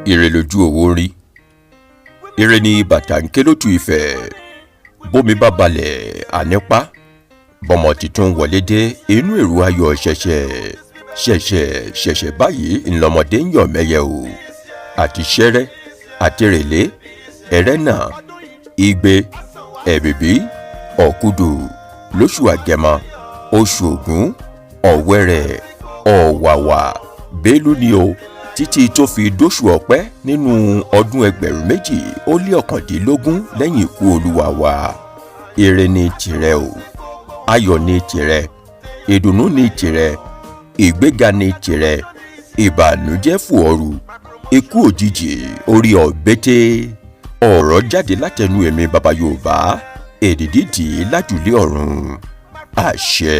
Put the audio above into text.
ire lójú owó rí, ire ni bàtà ń ké lójú Ifẹ̀, bómi bá balẹ̀ ànípá, bọ́mọ tuntun wọlé dé inú èrò ayọ̀ ṣẹ̀ṣẹ̀ báyìí ńlọmọdé ń yọ̀ mẹ́yẹ o, àti ṣẹ́rẹ́ àti rèlé ẹrẹ́nà igbe ẹ̀bìbí ọ̀kúdù lóṣù àgẹmọ oṣù ògún ọ̀wẹ̀rẹ̀ ọ̀wàwà bélú ni o títí tó fi dóṣù ọ̀pẹ nínú ọdún 2019 lẹ́yìn ikú olúwa wa. Ire ni tìrẹ o, ayọ̀ ni tìrẹ, ìdùnnú ni tìrẹ, ìgbéga ni tìrẹ, ìbànújẹ́ fòoru, ikú òjijì orí ọ̀bẹ́tẹ́. Ọ̀rọ̀ jáde látẹnu èmi bàbá Yorùbá, èdìdì lájùlé ọ̀run, àṣẹ.